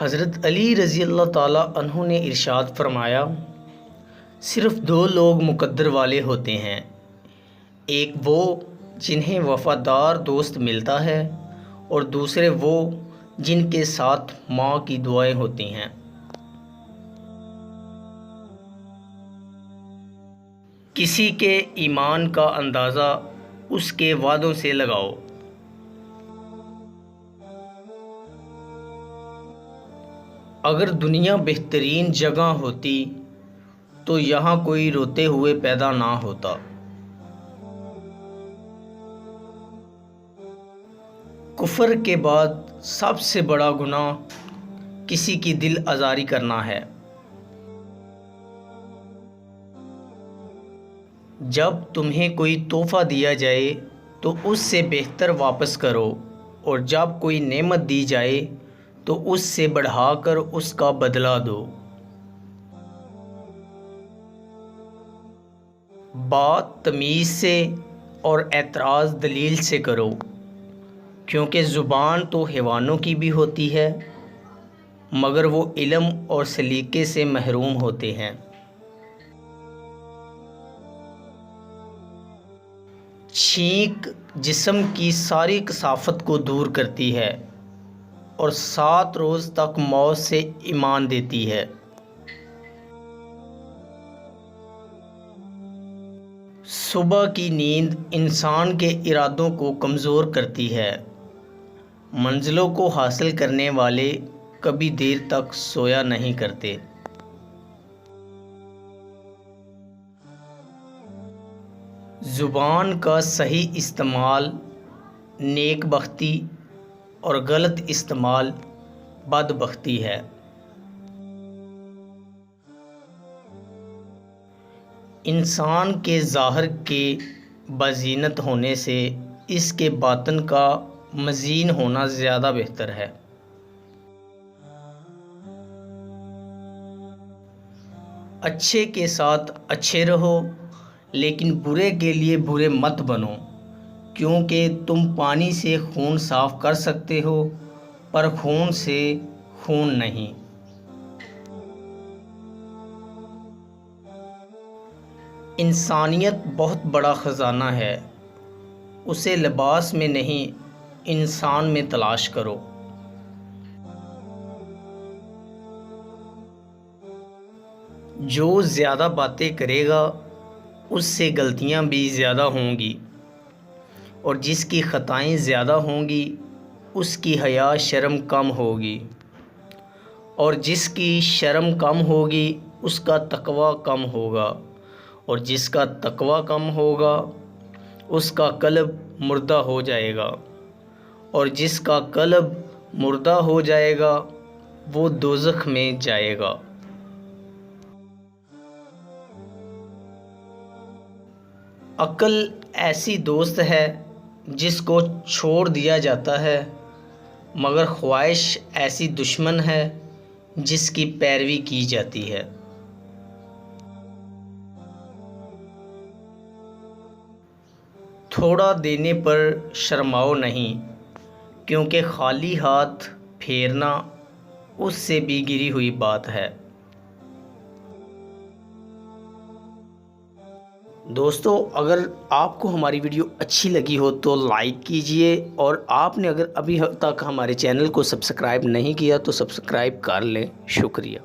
حضرت علی رضی اللہ تعالیٰ عنہ نے ارشاد فرمایا، صرف دو لوگ مقدر والے ہوتے ہیں، ایک وہ جنہیں وفادار دوست ملتا ہے اور دوسرے وہ جن کے ساتھ ماں کی دعائیں ہوتی ہیں۔ کسی کے ایمان کا اندازہ اس کے وعدوں سے لگاؤ۔ اگر دنیا بہترین جگہ ہوتی تو یہاں کوئی روتے ہوئے پیدا نہ ہوتا۔ کفر کے بعد سب سے بڑا گناہ کسی کی دل آزاری کرنا ہے۔ جب تمہیں کوئی تحفہ دیا جائے تو اس سے بہتر واپس کرو، اور جب کوئی نعمت دی جائے تو اس سے بڑھا کر اس کا بدلہ دو۔ بات تمیز سے اور اعتراض دلیل سے کرو، کیونکہ زبان تو حیوانوں کی بھی ہوتی ہے، مگر وہ علم اور سلیقے سے محروم ہوتے ہیں۔ چھینک جسم کی ساری کثافت کو دور کرتی ہے اور 7 روز تک موت سے ایمان دیتی ہے۔ صبح کی نیند انسان کے ارادوں کو کمزور کرتی ہے۔ منزلوں کو حاصل کرنے والے کبھی دیر تک سویا نہیں کرتے۔ زبان کا صحیح استعمال نیک بختی اور غلط استعمال بدبختی ہے۔ انسان کے ظاہر کے بزینت ہونے سے اس کے باطن کا مزین ہونا زیادہ بہتر ہے۔ اچھے کے ساتھ اچھے رہو، لیکن برے کے لیے برے مت بنو، کیونکہ تم پانی سے خون صاف کر سکتے ہو پر خون سے خون نہیں۔ انسانیت بہت بڑا خزانہ ہے، اسے لباس میں نہیں انسان میں تلاش کرو۔ جو زیادہ باتیں کرے گا اس سے غلطیاں بھی زیادہ ہوں گی، اور جس کی خطائیں زیادہ ہوں گی اس کی حیا شرم کم ہوگی، اور جس کی شرم کم ہوگی اس کا تقوی کم ہوگا، اور جس کا تقوی کم ہوگا اس کا قلب مردہ ہو جائے گا، اور جس کا قلب مردہ ہو جائے گا وہ دوزخ میں جائے گا۔ عقل ایسی دوست ہے جس کو چھوڑ دیا جاتا ہے، مگر خواہش ایسی دشمن ہے جس کی پیروی کی جاتی ہے۔ تھوڑا دینے پر شرماؤ نہیں، کیونکہ خالی ہاتھ پھیرنا اس سے بھی گری ہوئی بات ہے۔ دوستو، اگر آپ کو ہماری ویڈیو اچھی لگی ہو تو لائک کیجئے، اور آپ نے اگر ابھی تک ہمارے چینل کو سبسکرائب نہیں کیا تو سبسکرائب کر لیں۔ شکریہ۔